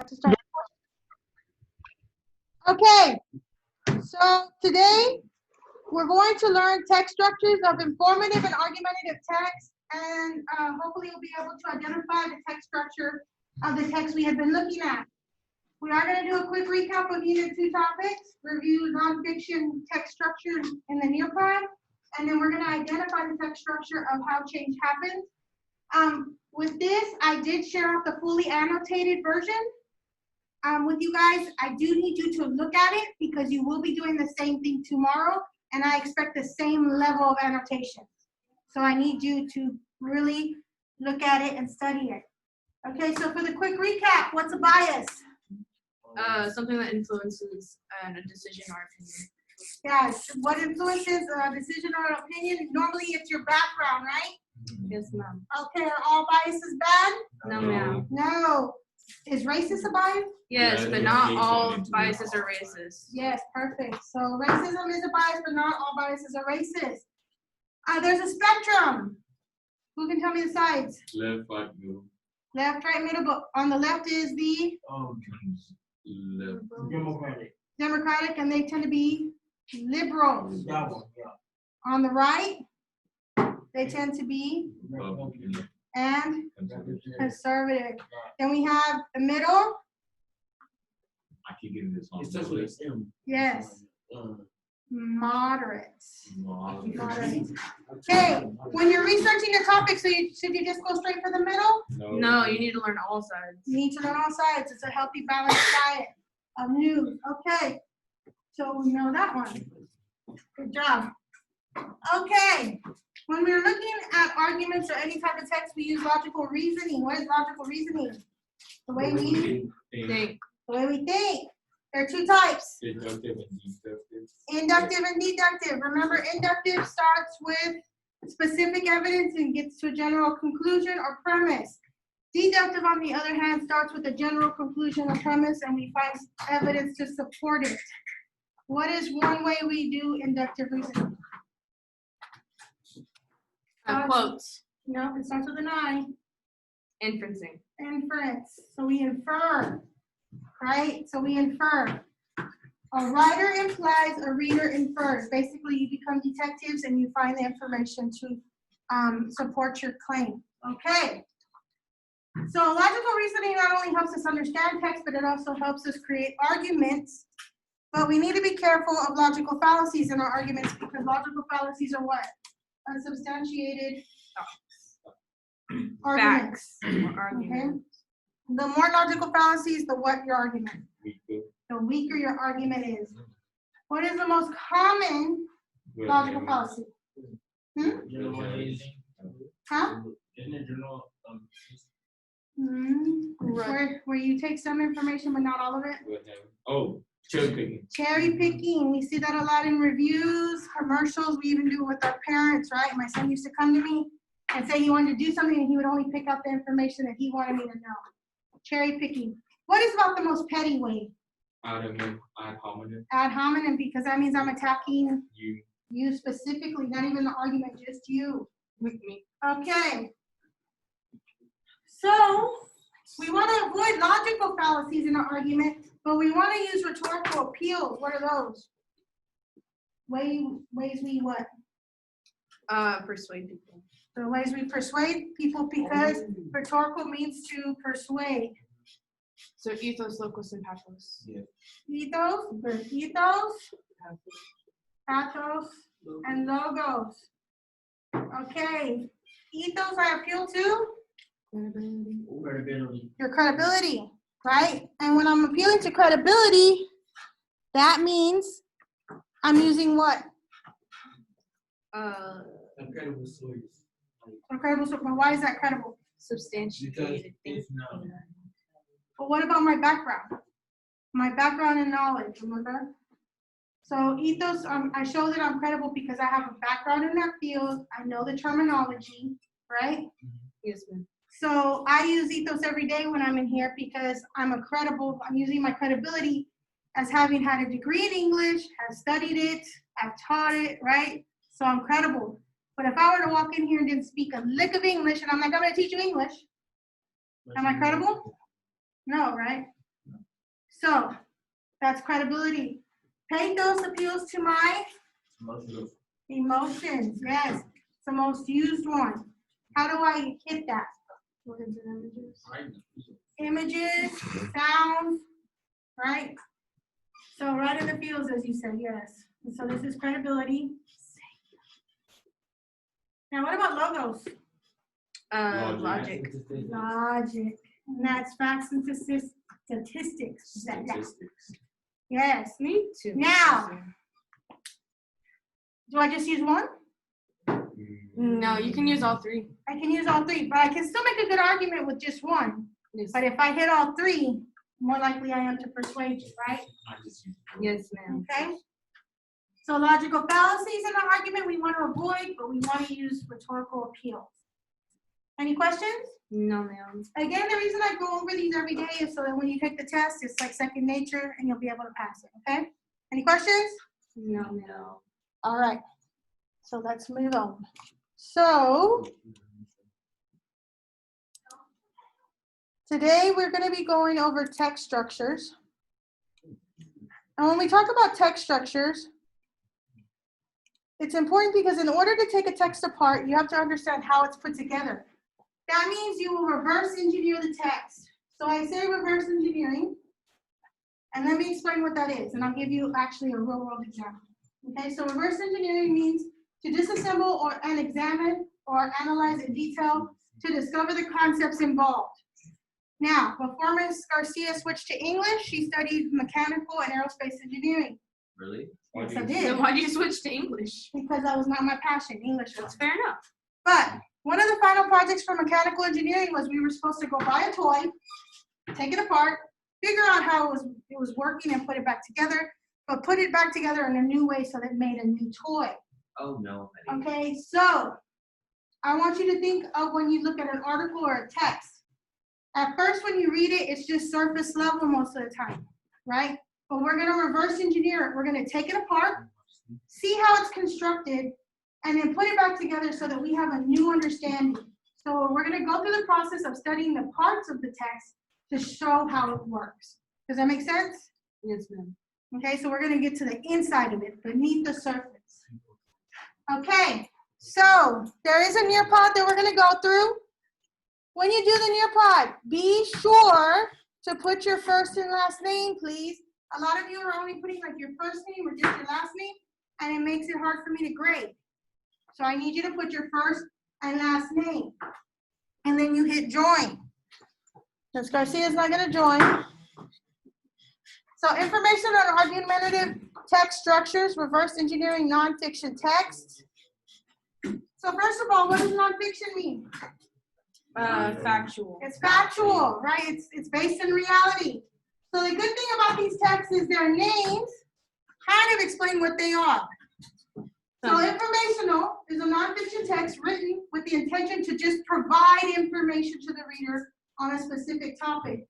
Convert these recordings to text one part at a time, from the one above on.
to start. Okay, so today we're going to learn text structures of informative and argumentative text, and hopefully you'll be able to identify the text structure of the text we have been looking at. We are going to do a quick recap of Unit 2 topics, review nonfiction text structure in the nearby, and then we're going to identify the text structure of how change happens. With this, I did share out the fully annotated version with you guys. I do need you to look at it because you will be doing the same thing tomorrow, and I expect the same level of annotation. So I need you to really look at it and study it. Okay, so for the quick recap, what's a bias? Something that influences a decision or opinion. Yes, what influences a decision or opinion? Normally it's your background, right? Yes, ma'am. Okay, are all biases bad? No, ma'am. No. Is racist a bias? Yes, but not all biases are racist. Yes, perfect. So racism is a bias, but not all biases are racist. There's a spectrum. Who can tell me the sides? Left, right, middle. Left, right, middle, but on the left is the Left. Democratic, and they tend to be liberals. That one, yeah. On the right, they tend to be Republican. and Conservative. conservative. Then we have the middle. I keep getting this on. It starts with an M. Yes, moderates. Moderate. Okay, when you're researching a topic, should you just go straight for the middle? No, you need to learn all sides. You need to learn all sides. It's a healthy, balanced diet of news. Okay, so we know that one. Good job. Okay, when we're looking at arguments or any type of text, we use logical reasoning. What is logical reasoning? The way we Think. think. There are two types. Inductive and deductive. Inductive and deductive. Remember, inductive starts with specific evidence and gets to a general conclusion or premise. Deductive, on the other hand, starts with a general conclusion or premise, and we find evidence to support it. What is one way we do inductive reasoning? Quotes. No, it starts with an I. Inferencing. Inference. So we infer, right? So we infer. A writer implies, a reader infers. Basically, you become detectives and you find the information to support your claim. Okay. So logical reasoning not only helps us understand text, but it also helps us create arguments. But we need to be careful of logical fallacies in our arguments, because logical fallacies are what? Unsubstantiated arguments. Facts. Or arguments. Okay. The more logical fallacies, the what your argument. Weaker. The weaker your argument is. What is the most common logical fallacy? Generalization. Huh? Isn't it general? Where you take some information but not all of it? Oh, cherry picking. Cherry picking. We see that a lot in reviews, commercials. We even do it with our parents, right? My son used to come to me and say he wanted to do something and he would only pick out the information that he wanted me to know. Cherry picking. What is about the most petty way? Ad hominem. Ad hominem, because that means I'm attacking You. you specifically, not even the argument, just you. Me. Okay. So we want to avoid logical fallacies in our argument, but we want to use rhetorical appeals. What are those? Ways we what? Persuade people. The ways we persuade people, because rhetorical means to persuade. So ethos, locus, and pathos. Yeah. Ethos, pathos, and logos. Okay. Ethos I appeal to Credibility. your credibility, right? And when I'm appealing to credibility, that means I'm using what? Incredible stories. Credible. So why is that credible? Substantiated. It's not. But what about my background? My background and knowledge, remember? So ethos, I show that I'm credible because I have a background in that field. I know the terminology, right? Yes, ma'am. So I use ethos every day when I'm in here because I'm using my credibility as having had a degree in English, have studied it, have taught it, right? So I'm credible. But if I were to walk in here and didn't speak a lick of English and I'm like, I'm going to teach you English, am I credible? No, right? So that's credibility. Pathos appeals to my Emotional. emotions. Yes, it's the most used one. How do I hit that? Words and images. Images, sounds, right? So right in the fields, as you said, yes. And so this is credibility. Now, what about logos? Logic. Logic. And that's facts and statistics. Statistics. Yes. Me too. Now, do I just use one? No, you can use all three. I can use all three, but I can still make a good argument with just one. Yes, But if I hit all three, more likely I am to persuade you, right? I just use yes, ma'am. Okay? So logical fallacies in an argument we want to avoid, but we want to use rhetorical appeal. Any questions? No, ma'am. Again, the reason I go over these every day is so that when you take the test, it's like second nature and you'll be able to pass it, okay? Any questions? No, ma'am. All right. So let's move on. So today we're going to be going over text structures. And when we talk about text structures, it's important because in order to take a text apart, you have to understand how it's put together. That means you will reverse engineer the text. So I say reverse engineering, and let me explain what that is, and I'll give you actually a real world example. Okay, so reverse engineering means to disassemble or and examine or analyze in detail to discover the concepts involved. Now, before Ms. Garcia switched to English, she studied mechanical and aerospace engineering. Really? Yes, I So did, why do you switch to English? because that was not my passion. English was. That's fair enough. But one of the final projects for mechanical engineering was we were supposed to go buy a toy, take it apart, figure out how it was working and put it back together, but put it back together in a new way so that it made a new toy. Oh, no. honey. Okay, so I want you to think of when you look at an article or a text. At first, when you read it, it's just surface level most of the time, right? But we're going to reverse engineer it. We're going to take it apart, see how it's constructed, and then put it back together so that we have a new understanding. So we're going to go through the process of studying the parts of the text to show how it works. Does that make sense? Yes, ma'am. Okay, so we're going to get to the inside of it, beneath the surface. Okay, so there is a Nearpod that we're going to go through. When you do the Nearpod, be sure to put your first and last name, please. A lot of you are only putting like your first name or just your last name, and it makes it hard for me to grade. So I need you to put your first and last name, and then you hit join. Ms. Garcia is not going to join. So information on argumentative text structures, reverse engineering nonfiction text. So first of all, what does nonfiction mean? Factual. It's factual, right? It's based in reality. So the good thing about these texts is their names kind of explain what they are. So informational is a nonfiction text written with the intention to just provide information to the reader on a specific topic.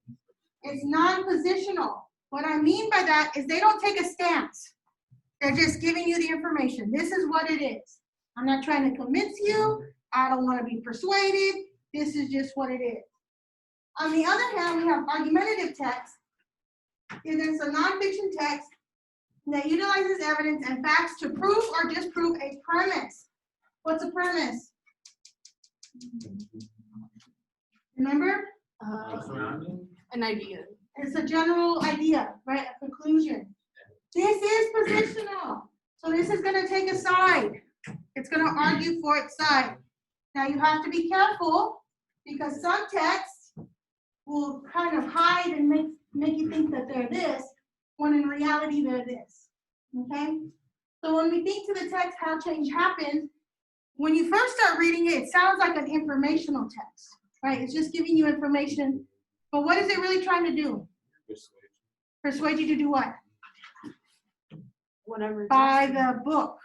It's non-positional. What I mean by that is they don't take a stance. They're just giving you the information. This is what it is. I'm not trying to convince you. I don't want to be persuaded. This is just what it is. On the other hand, we have argumentative text. It is a nonfiction text that utilizes evidence and facts to prove or disprove a premise. What's a premise? Remember? An idea. It's a general idea, right? A conclusion. This is positional. So this is going to take a side. It's going to argue for its side. Now you have to be careful because some texts will kind of hide and make you think that they're this, when in reality they're this. Okay? So when we think to the text how change happens, when you first start reading it, it sounds like an informational text, right? It's just giving you information. But what is it really trying to do? Persuade you to do what? Whatever. Buy the book,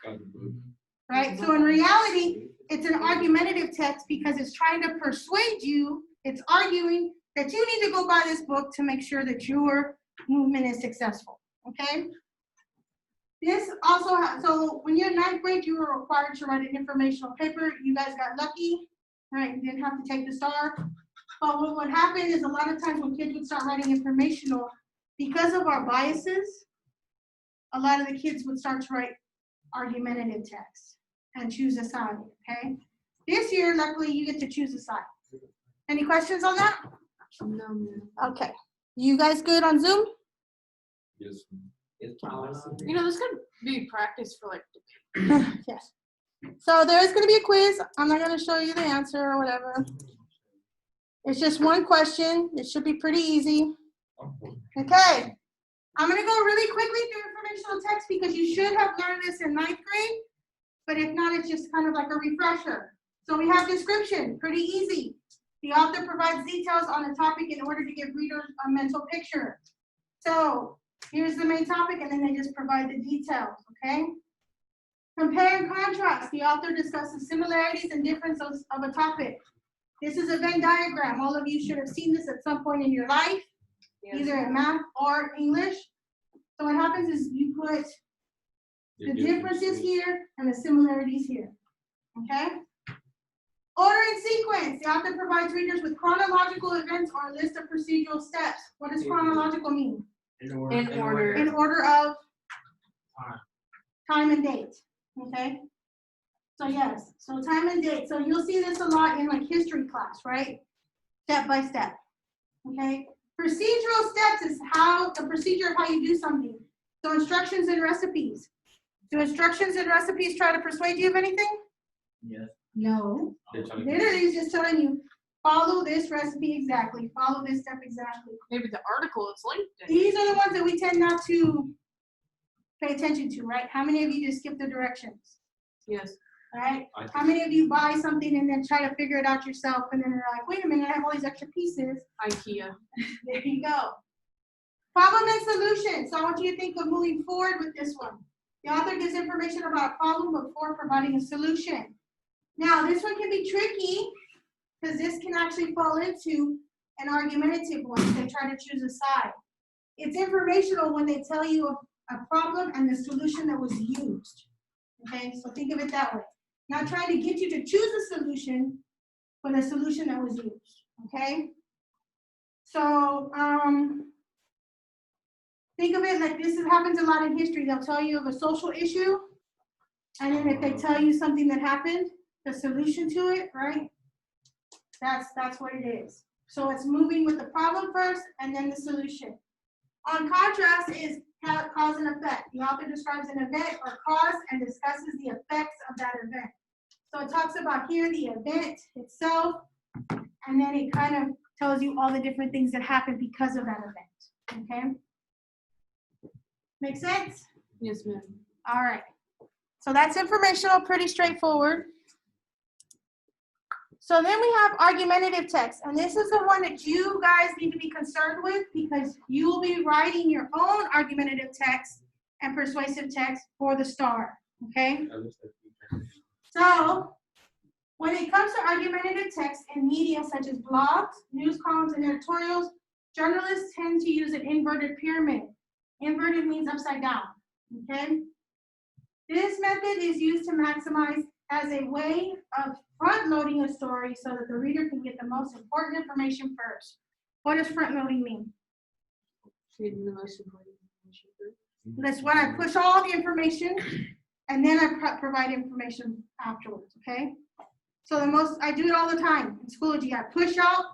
right? So in reality, it's an argumentative text because it's trying to persuade you, it's arguing that you need to go buy this book to make sure that your movement is successful, okay? This also, so when you're in ninth grade, you were required to write an informational paper. You guys got lucky, right? You didn't have to take the star. But what would happen is a lot of times when kids would start writing informational, because of our biases, a lot of the kids would start to write argumentative text and choose a side, okay? This year, luckily, you get to choose a side. Any questions on that? No, ma'am. Okay. You guys good on Zoom? Yes. It's policy. You know, this could be practice for like. Yes. So there is going to be a quiz. I'm not going to show you the answer or whatever. It's just one question. It should be pretty easy. Okay. I'm going to go really quickly through informational text because you should have learned this in 9th grade. But if not, it's just kind of like a refresher. So we have description, pretty easy. The author provides details on a topic in order to give readers a mental picture. So here's the main topic, and then they just provide the details, okay? Compare and contrast. The author discusses similarities and differences of a topic. This is a Venn diagram. All of you should have seen this at some point in your life, either in math or English. So what happens is you put the differences here and the similarities here, okay? Order and sequence. The author provides readers with chronological events or a list of procedural steps. What does chronological mean? In order. In order. In order of Time. time and date, okay? So yes, so time and date. So you'll see this a lot in like history class, right? Step by step, okay? Procedural steps is how, the procedure of how you do something. So instructions and recipes. Do instructions and recipes try to persuade you of anything? Yes. No. They're telling you. Literally, it's just telling you, follow this recipe exactly, follow this step exactly. Maybe the article it's linked in. These are the ones that we tend not to pay attention to, right? How many of you just skip the directions, Yes. right? I How many of you buy something and then try to figure it out yourself and then you're like, wait a minute, I have all these extra pieces. IKEA. There you go. Problem and solution. So I want you to think of moving forward with this one. The author gives information about a problem before providing a solution. Now, this one can be tricky because this can actually fall into an argumentative one if they try to choose a side. It's informational when they tell you a problem and the solution that was used. Okay, so think of it that way. Not trying to get you to choose a solution, but a solution that was used. Okay? So, think of it like this happens a lot in history. They'll tell you of a social issue, and then if they tell you something that happened, the solution to it, right? That's what it is. So it's moving with the problem first and then the solution. On contrast is cause and effect. The author describes an event or cause and discusses the effects of that event. So it talks about here the event itself, and then it kind of tells you all the different things that happen because of that event. Okay? Make sense? Yes, ma'am. All right. So that's informational, pretty straightforward. So then we have argumentative text, and this is the one that you guys need to be concerned with because you will be writing your own argumentative text and persuasive text for the STAR, okay? So when it comes to argumentative text in media such as blogs, news columns, and editorials, journalists tend to use an inverted pyramid. Inverted means upside down, okay? This method is used to maximize as a way of front-loading a story so that the reader can get the most important information first. What does front-loading mean? Reading the most important information first. That's when I push all the information and then I provide information afterwards, okay? So I do it all the time in Schoology. I push out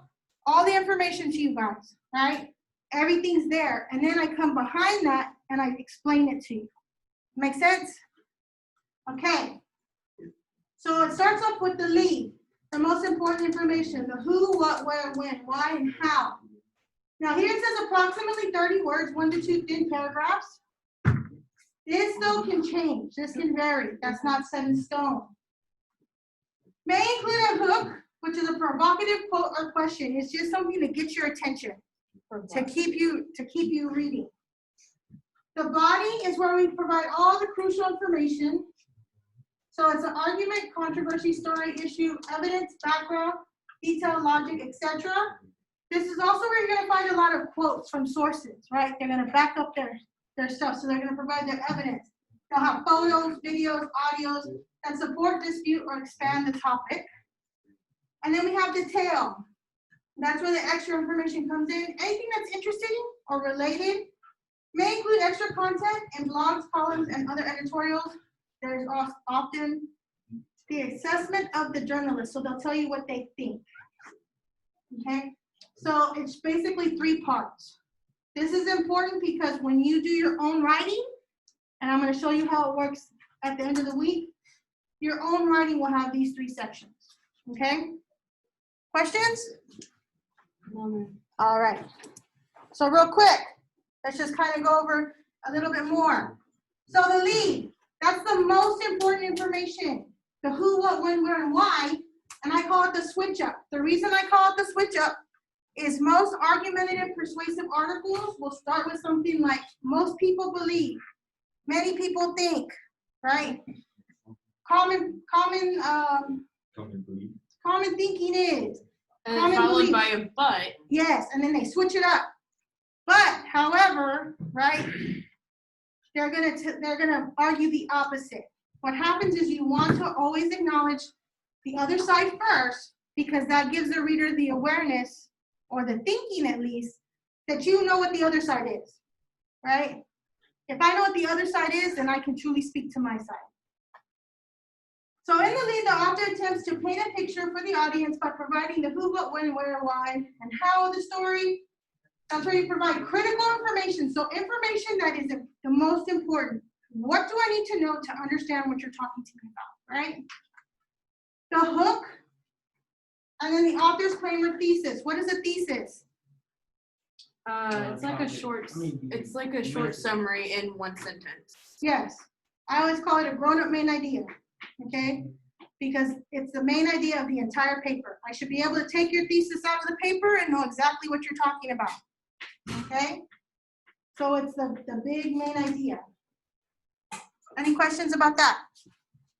all the information to you guys, right? Everything's there. And then I come behind that and I explain it to you. Make sense? Okay. So it starts off with the lead, the most important information, the who, what, where, when, why, and how. Now here it says approximately 30 words, 1 to 2 thin paragraphs. This though can change. This can vary. That's not set in stone. May include a hook, which is a provocative quote or question. It's just something to get your attention, to keep you reading. The body is where we provide all the crucial information. So it's an argument, controversy, story, issue, evidence, background, detail, logic, etc. This is also where you're going to find a lot of quotes from sources, right? They're going to back up their stuff, so they're going to provide their evidence. They'll have photos, videos, audios that support, dispute, or expand the topic. And then we have detail. That's where the extra information comes in. Anything that's interesting or related May include extra content in blogs, columns, and other editorials. There's often the assessment of the journalist, so they'll tell you what they think. Okay, so it's basically 3 parts. This is important because when you do your own writing, and I'm going to show you how it works at the end of the week, your own writing will have these 3 sections. Okay? Questions? All right. So real quick, let's just kind of go over a little bit more. So the lead, that's the most important information. The who, what, when, where, and why, and I call it the switch up. The reason I call it the switch up is most argumentative persuasive articles will start with something like most people believe, many people think, right? Common thinking is. And then followed by a but. Yes, and then they switch it up. But, however, right, they're gonna argue the opposite. What happens is you want to always acknowledge the other side first, because that gives the reader the awareness, or the thinking at least, that you know what the other side is, right? If I know what the other side is, then I can truly speak to my side. So in the lead, the author attempts to paint a picture for the audience by providing the who, what, when, where, why, and how of the story. That's where you provide critical information. So information that is the most important. What do I need to know to understand what you're talking to me about, right? The hook, and then the author's claim or thesis. What is a thesis? It's like a short. It's like a short summary in 1 sentence. Yes, I always call it a grown-up main idea, okay? Because it's the main idea of the entire paper. I should be able to take your thesis out of the paper and know exactly what you're talking about, okay? So it's the big main idea. Any questions about that?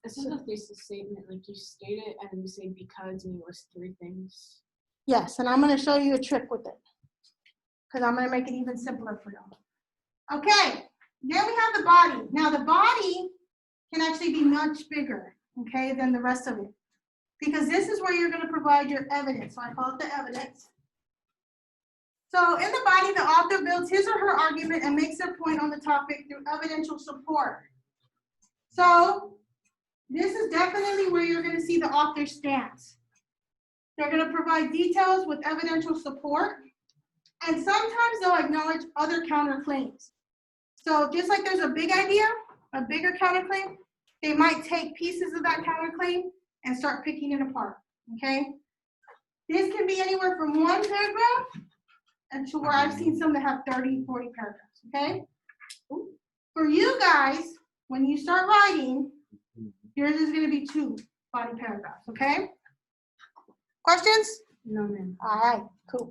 This is a thesis statement, like you state it and you say because and you list 3 things. Yes, and I'm going to show you a trick with it, because I'm going to make it even simpler for you. Okay, then we have the body. Now the body can actually be much bigger, okay, than the rest of it, because this is where you're going to provide your evidence. So I call it the evidence. So in the body, the author builds his or her argument and makes their point on the topic through evidential support. So this is definitely where you're going to see the author's stance. They're going to provide details with evidential support, and sometimes they'll acknowledge other counterclaims. So just like there's a big idea, a bigger counterclaim, they might take pieces of that counterclaim and start picking it apart, okay? This can be anywhere from 1 paragraph and to where I've seen some that have 30, 40 paragraphs, okay? For you guys, when you start writing, yours is going to be 2 body paragraphs, okay? Questions? No, ma'am. All right, cool.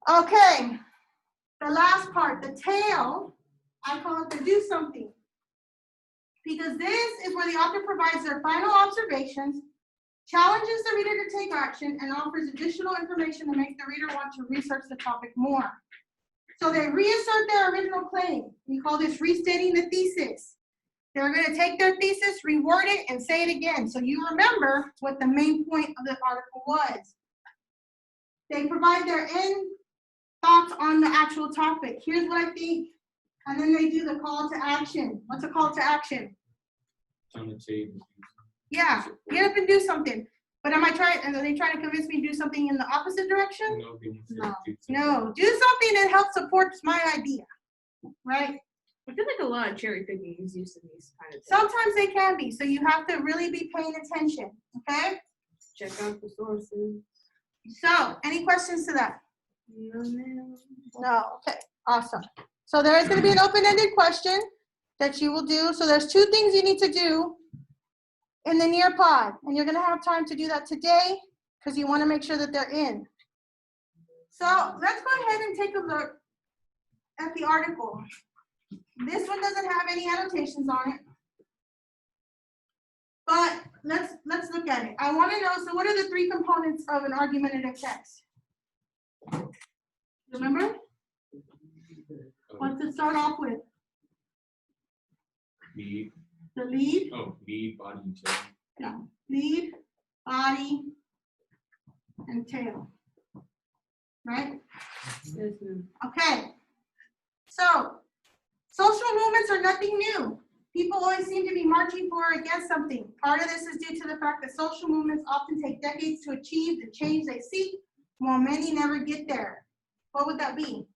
Okay, the last part, the tail, I call it the do something. Because this is where the author provides their final observations, challenges the reader to take action, and offers additional information to make the reader want to research the topic more. So they reassert their original claim. We call this restating the thesis. They're going to take their thesis, reword it, and say it again, so you remember what the main point of the article was. They provide their end thoughts on the actual topic. Here's what I think, and then they do the call to action. What's a call to action? Yeah, get up and do something. But are they trying to convince me to do something in the opposite direction? No, do something that helps support my idea, right? I feel like a lot of cherry picking is used in these kind of things. Sometimes they can be, so you have to really be paying attention, okay? Check out the sources. So, any questions to that? No, ma'am. No, okay, awesome. So there is going to be an open-ended question that you will do. So there's 2 things you need to do in the near pod, and you're going to have time to do that today because you want to make sure that they're in. So let's go ahead and take a look at the article. This one doesn't have any annotations on it, but let's look at it. I want to know, so what are the 3 components of an argumentative text? Remember? What's it start off with? Lead. The lead? Oh, lead, body, and tail. Yeah. Lead, body, and tail. Right? Yes, ma'am. Okay. So, social movements are nothing new. People always seem to be marching for or against something. Part of this is due to the fact that social movements often take decades to achieve the change they seek, while many never get there. What would that be?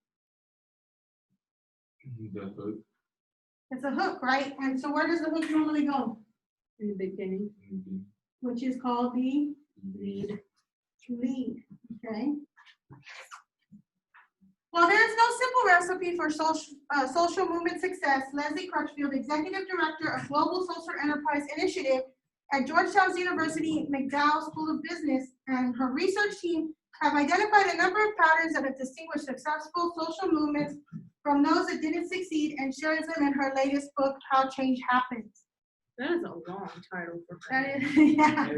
The hook. It's a hook, right? And so where does the hook normally go? In the beginning. Which is called the Lead. lead, okay? While there is no simple recipe for social movement success, Leslie Crutchfield, Executive Director of Global Social Enterprise Initiative at Georgetown University McDowell School of Business, and her research team have identified a number of patterns that have distinguished successful social movements from those that didn't succeed, and shares them in her latest book, How Change Happens. That is a long title for her. That is, yeah.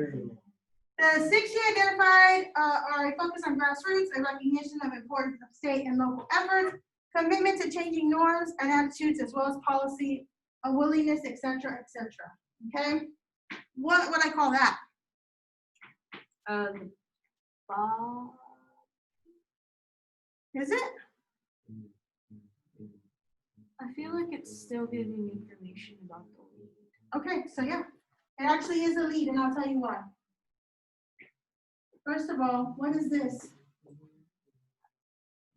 The 6 she identified are a focus on grassroots, a recognition of importance of state and local efforts, commitment to changing norms and attitudes, as well as policy, a willingness, etc., etc. Okay, what would I call that? Is it? I feel like it's still giving information about the lead. Okay, so yeah, it actually is a lead, and I'll tell you why. First of all, what is this?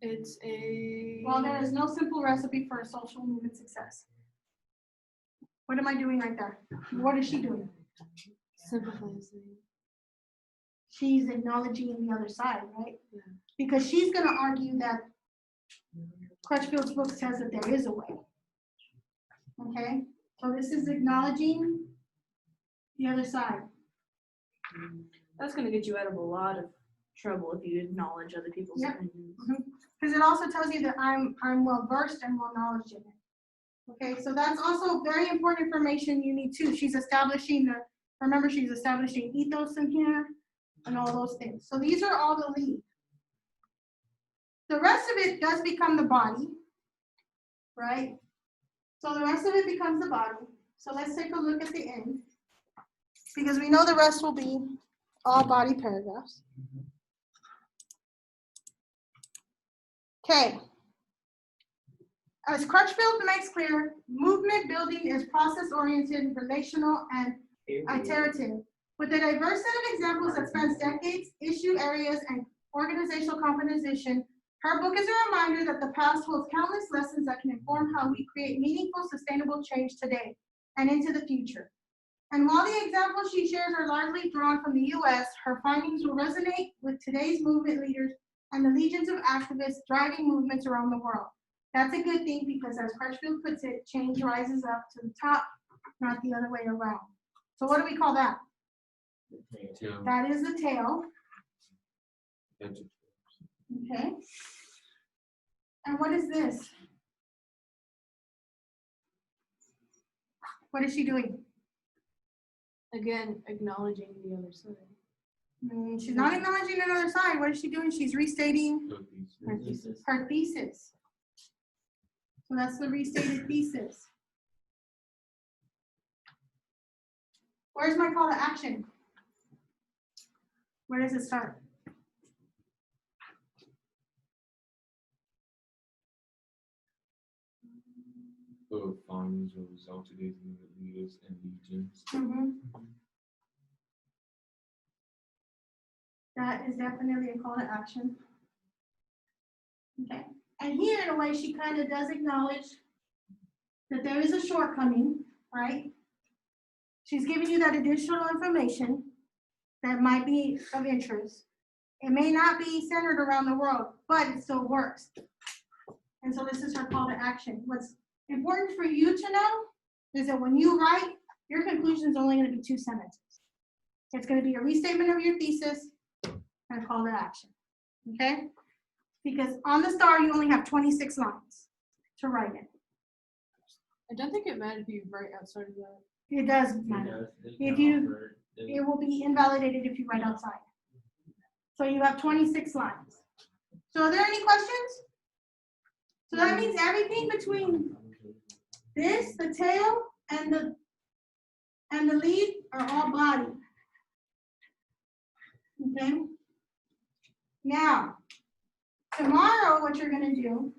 It's a. Well, there is no simple recipe for a social movement success. What am I doing right there? What is she doing? Sympathizing. She's acknowledging the other side, right? Yeah. Because she's going to argue that Crutchfield's book says that there is a way. Okay? So this is acknowledging the other side. That's going to get you out of a lot of trouble if you acknowledge other people's Yep. opinions. Because it also tells you that I'm well versed and well knowledge in it. Okay, so that's also very important information you need too. She's establishing remember she's establishing ethos in here and all those things. So these are all the lead. The rest of it does become the body, right? So the rest of it becomes the body. So let's take a look at the end, because we know the rest will be all body paragraphs. Okay. As Crutchfield makes clear, movement building is process-oriented, relational, and iterative. With a diverse set of examples that spans decades, issue areas, and organizational composition, her book is a reminder that the past holds countless lessons that can inform how we create meaningful, sustainable change today and into the future. And while the examples she shares are largely drawn from the US, her findings will resonate with today's movement leaders and the legions of activists driving movements around the world. That's a good thing, because as Crutchfield puts it, change rises up to the top, not the other way around. So what do we call that? Tail. That is the tail. Okay. And what is this? What is she doing? Again, acknowledging the other side. She's not acknowledging another side. What is she doing? She's restating Her thesis. her thesis. So that's the restated thesis. Where's my call to action? Where does it start? Findings will result today's movement leaders and legions. That is definitely a call to action. Okay. And here, in a way, she kind of does acknowledge that there is a shortcoming, right? She's giving you that additional information that might be of interest. It may not be centered around the world, but it still works. And so this is her call to action. What's important for you to know is that when you write, your conclusion is only going to be 2 sentences. It's going to be a restatement of your thesis and a call to action. Okay? Because on the star, you only have 26 lines to write it. I don't think it matters if you write outside of that. It does matter. It will be invalidated if you write outside. So you have 26 lines. So are there any questions? So that means everything between this, the tail, and the lead are all body. Okay? Now, tomorrow what you're going to do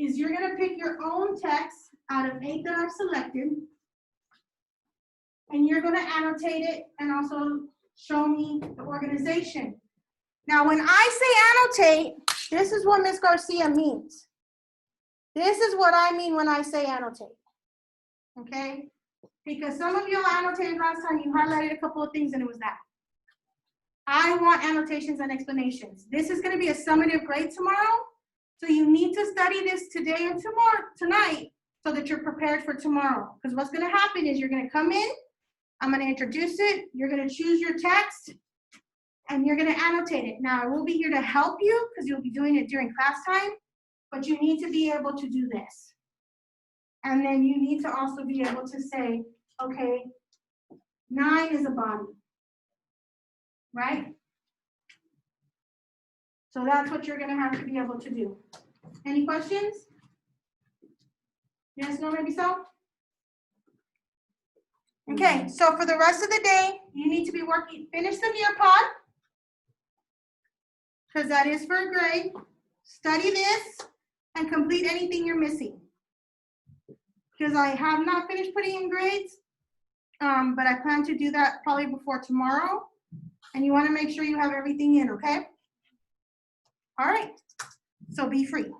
is you're gonna pick your own text out of 8 that I've selected, and you're gonna annotate it and also show me the organization. Now, when I say annotate, this is what Ms. Garcia means. This is what I mean when I say annotate, okay? Because some of you annotated last time, you highlighted a couple of things and it was that. I want annotations and explanations. This is gonna be a summative grade tomorrow, so you need to study this today and tonight, so that you're prepared for tomorrow. Because what's gonna happen is you're gonna come in, I'm gonna introduce it, you're gonna choose your text, and you're gonna annotate it. Now, I will be here to help you because you'll be doing it during class time, but you need to be able to do this. And then you need to also be able to say, okay, 9 is a body, right? So that's what you're gonna have to be able to do. Any questions? Yes, no, maybe so? Okay, so for the rest of the day, you need to be working, finish the Nearpod, because that is for a grade. Study this and complete anything you're missing. Because I have not finished putting in grades, but I plan to do that probably before tomorrow. And you want to make sure you have everything in, okay? All right, so be free.